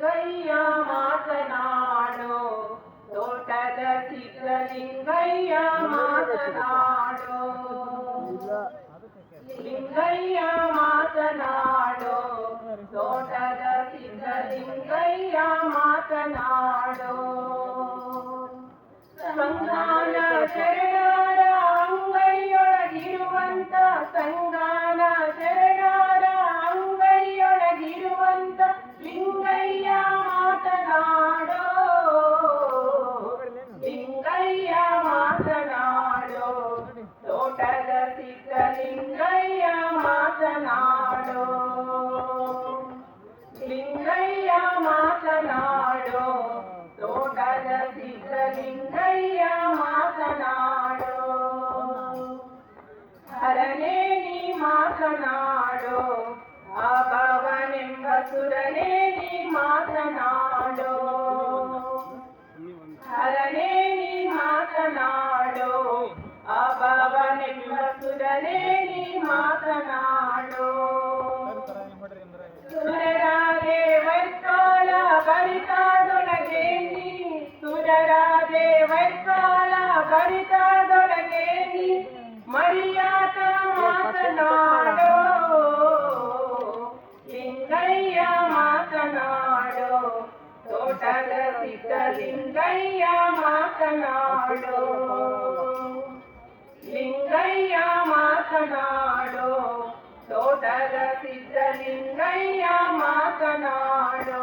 ಸಿದ್ಧಲಿಂಗಯ್ಯ ಮಾತನಾಡೋ ತೋಟದ ಸಿದ್ಧಲಿಂಗಯ್ಯ ಮಾತನಾಡೋ ಲಿಂಗಯ್ಯ ಮಾತನಾಡೋ ತೋಟದ ಸಿದ್ಧಲಿಂಗಯ್ಯ ಮಾತನಾಡೋ ಸಂಗಾನ ಶರಣರ ಅಂಗೈಯೊಳಗಿರುವಂತ ಸಂಗಾನ ಶರಣರ ಅಂಗೈಯೊಳಗಿರುವಂತ ಲಿಂಗಯ್ಯ ಮಾತನಾಡೋ ಲಿಂಗಯ್ಯ ಮಾತನಾಡೋ ತೋಟದ ಸಿದ್ಧಲಿಂಗಯ್ಯ ಮಾತನಾಡೋ ಲಿಂಗಯ್ಯ ಮಾತನಾಡೋ ತೋಟದ ಸಿದ್ಧಲಿಂಗಯ್ಯ ಮಾತನಾಡೋ ಹರನೇ ನೀ ಮಾತನಾಡೋ ಅಭವನೆಂಬ ಸುರನೇ ನೀ ಮಾತನಾಡೋ ಹರನೇ ನೀ ಮಾತನಾಡೋ ಅಭವನೆಂಬ ಸುರನೇ ನೀ ಮಾತನಾಡೋ ಸುರರಾಗೆ ವೈಕಾಲ ಭರಿತಾದೊಳಗೆ ನೀ ಸುರರಾಗೆ ವೈಕಾಲ ಭರಿತಾದೊಳಗೆ ನೀ ಮರ್ಯಾದ ಮಾತನಾಡೋ ಲಿಂಗಯ್ಯ ಮಾತನಾಡೋ ತೋಟದ ಸಿದ್ಧಲಿಂಗಯ್ಯ ಮಾತನಾಡೋ ಲಿಂಗಯ್ಯ ಮಾತನಾಡೋ ತೋಟದ ಸಿದ್ಧಲಿಂಗಯ್ಯ ಮಾತನಾಡೋ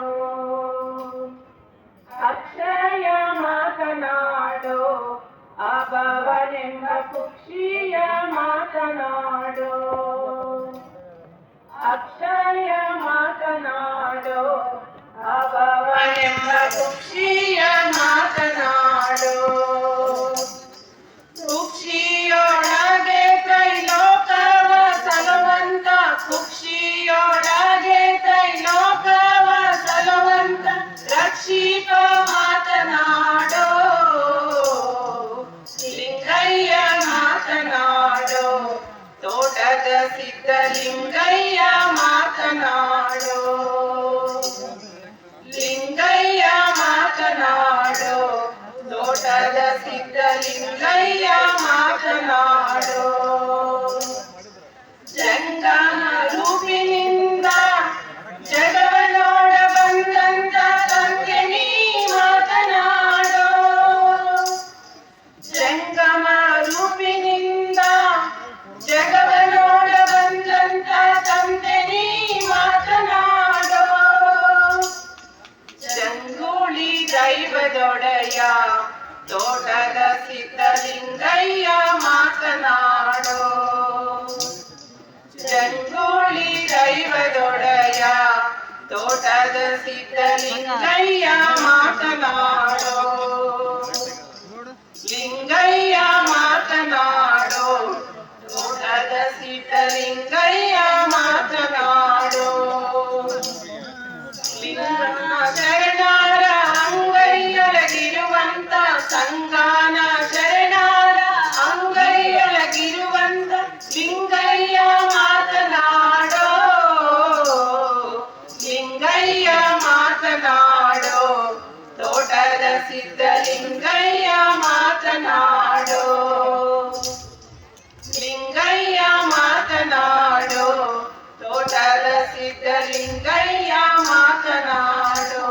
ಅಕ್ಷಯ ಮಾತನಾಡೋ ಅಭವನೆಂಬ ಕುಕ್ಷಿಯ ಮಾತನಾಡೋ ಅಕ್ಷಯ ಮಾತನಾಡೋ ಅಭವನೆಂಬ ಕುಕ್ಷಿಯ ಮಾತನಾಡೋ ಕುಕ್ಷಿಯೊಳಗೆ ತ್ರೈಲೋಕವ ಸಲುವಂತ ಕುಕ್ಷಿಯೊಳಗೆ ತ್ರೈಲೋಕವ ಸಲುವಂತ ರಕ್ಷಿತ ಮಾತನಾಡೋ ಲಿಂಗಯ್ಯ ಮಾತನಾಡೋ ತೋಟದ ಸಿದ್ಧಲಿಂಗಯ್ಯ ಮಾತನಾಡೋ ಲಿಂಗಯ್ಯ ಮಾತನಾಡೋ ತೋಟದ ಸಿದ್ಧಲಿಂಗಯ್ಯ ಮಾತನಾಡೋ ಜಂಗಮ ರೂಪಿನಿಂದ ಜಗವ ನೋಡ ಬಂದಂತ ತಂದೆ ನೀ ಮಾತನಾಡೋ ಜಂಗಮ ರೂಪಿನಿಂದ ಜಗವ ನೋಡ ಬಂದಂತ ತಂದೆ ನೀ ಮಾತನಾಡೋ ಜಂಗೂಳಿ ದೈವದೊಡೆಯ ತೋಟದ ಸಿದ್ಧಲಿಂಗಯ್ಯ ಮಾತನಾಡೋ ಜಂಗೂಳಿ ದೈವದೊಡೆಯ ತೋಟದ ಸಿದ್ಧಲಿಂಗಯ್ಯ ಮಾತನಾಡೋ ಲಿಂಗಯ್ಯ ಮಾತನಾಡೋ ತೋಟದ ಸಿದ್ಧಲಿಂಗಯ್ಯ ಮಾತನಾಡೋ ಲಿಂಗಮ್ಮ ಶರಣರ ಅಂಗೈಯೊಳಗಿರುವಂತ ಸಂಗಾನ ಶರಣರ ಅಂಗೈಯೊಳಗಿರುವಂತ ಲಿಂಗಯ್ಯ ಮಾತನಾಡೋ ಲಿಂಗಯ್ಯ ಮಾತನಾಡೋ ತೋಟದ ಸಿದ್ಧಲಿಂಗಯ್ಯ ಮಾತನಾಡೋ ಲಿಂಗಯ್ಯ ಮಾತನಾಡೋ ತೋಟದ ಸಿದ್ಧಲಿಂಗಯ್ಯ ಮಾತನಾಡೋ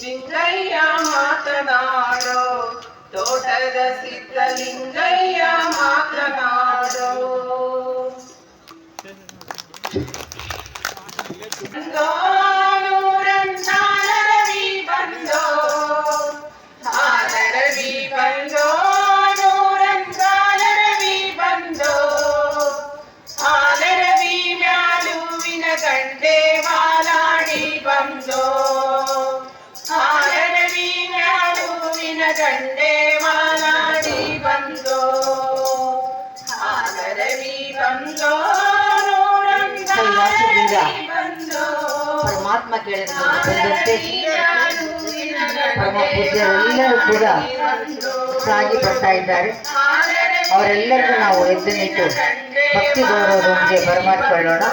ಲಿಂಗಯ್ಯ ಮಾತನಾಡೋ ತೋಟದ ಸಿದ್ಧಲಿಂಗಯ್ಯ ಮಾತನಾಡೋ ನೂರಂತಾನರವಿ ಬಂದೋ ಹಾನರವಿ ಬಂದೋ ನೂರಂತಾನರವಿ ಬಂದೋ ಹಾನರವಿ ಮ್ಯಾಲುವಿನ ಗಂಡೆ ವಾಲಾಡಿ ಬಂದೋ ಹಾನರವಿ ಮ್ಯಾಲುವಿನ ಗಂಡೆ ವಾಲಾಡಿ ಬಂದೋ ಹಾನರವಿ ಬಂದೋ ಪರಮಾತ್ಮ ಕೇಳಿದಂತೆ ಪರಮ ಪೂಜ್ಯರೆಲ್ಲರೂ ಕೂಡ ಸಾಗಿ ಬರ್ತಾ ಇದ್ದಾರೆ. ಅವರೆಲ್ಲರಿಗೂ ನಾವು ಎದ್ದು ನಿಂತು ಭಕ್ತಿ ಗೌರವದೊಂದಿಗೆ ಬರಮಾಡಿಕೊಳ್ಳೋಣ.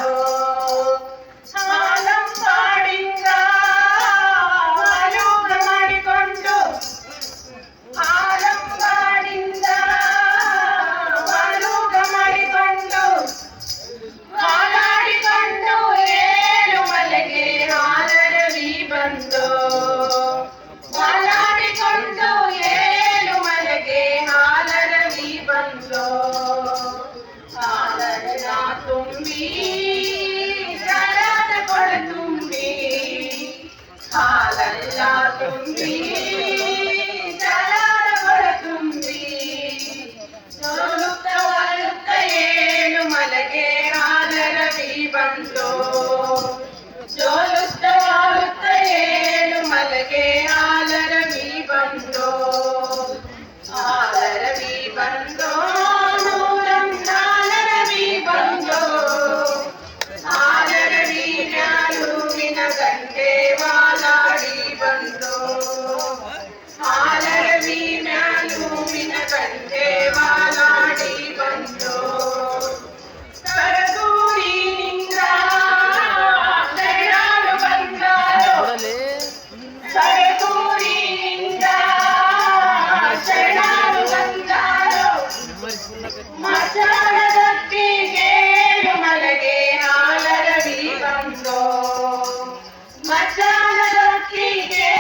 ಹಾಲಂ ಪಾಡಿಂಗ ಬಂದೋ ಮಧ್ಯಾಹ್ನದೊಟ್ಟಿಗೆ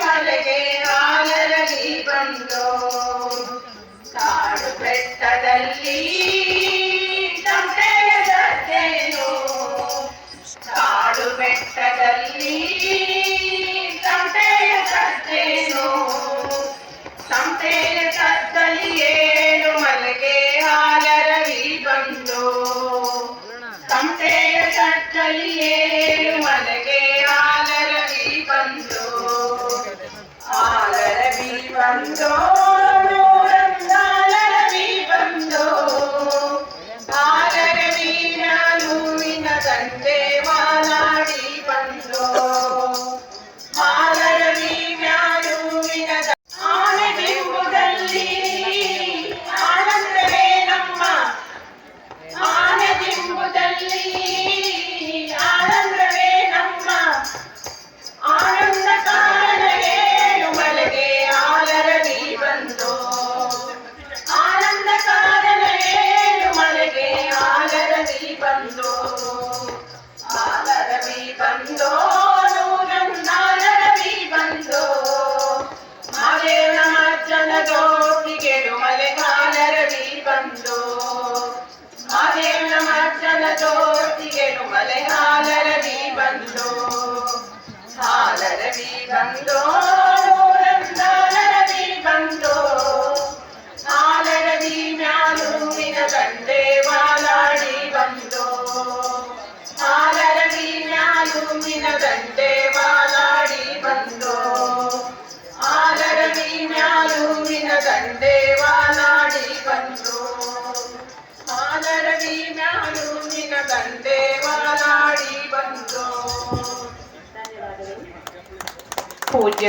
ಮಲೆಗೆ ಹಾಲರಗಿ ಬಂದೋ ಕಾಡು ಬೆಟ್ಟದಲ್ಲಿ ಸಂತೆಯ ಸತ್ತೇನು ಕಾಡು ಬೆಟ್ಟದಲ್ಲಿ ಸಂತೆಯ ಸತ್ತೇನು ಸಂತೆಯ ಸತ್ತಲ್ಲಿ ಏಳು ಮಲೆಗೆ ಹಾಲರಗಿ ಬಂದೋ ಸಂತೆಯ ಸತ್ತಲ್ಲಿ ಏಳು ಮಲೆಗೆ ಹಾಲರಗಿ ಬಂದೋ ಹಾಲರಗಿ ಬಂದೋ ಹಾಲರಗಿ ಬಂದೋ ಹಾಲರಗಿ ಮ್ಯಾಲುವಿನ ದಂಡೆ ವಾಲಾಡಿ ಬಂದೋ ಹಾಲರಗಿ ಮ್ಯಾಲುವಿನ ಆನೆದಿಂಬುದಲ್ಲಿ ಆನಂದವೇ ನಮ್ಮ ಆನೆದಿಂಬುದಲ್ಲಿ ಆನಂದವೇ ನಮ್ಮ ಆನಂದ ಕಾರಣ ಏಳು ಮಲೆಗೆ ಹಾಲರಗಿ ಬಂದೋ ಆನಂದ ಕಾರಣ ಏಳು ಮಲೆಗೆ ಹಾಲರಗಿ ಬಂದೋ ಹಾಲರಗಿ ಬಂದೋ ನೂರೊಂದಾಲರಗಿ ಬಂದೋ ಮಾದೇವನ ಮಜ್ಜನ ಜೋತಿಗೆಡು ಮಲೆ ಹಾಲರಗಿ ಬಂದೋ ಮಾದೇವನ ಮಜ್ಜನ ಜೋತಿಗೆಡು ಮಲೆ ಹಾಲರಗಿ ಬಂದೋ ಹಾಲರಗಿ ಬಂದೋ ನೂರೊಂದಾಲರಗಿ ಬಂದೋ ಹಾಲರಗಿ ಮ್ಯಾಲುವಿನ ದಂಡೆ ವಾಲಾಡಿ ಬಂದೋ ಹಾಲರಗಿ ಮ್ಯಾಲುವಿನ ದಂಡೆ ವಾಲಾಡಿ ಬಂದೋ ಹಾಲರಗಿ ಮ್ಯಾಲುವಿನ ದಂಡೆ ವಾಲಾಡಿ ಬಂದೋ ಹಾಲರಗಿ ಮ್ಯಾಲುವಿನ ದಂಡೆ ವಾಲಾಡಿ ಬಂದೋ ಪೂಜ್ಯ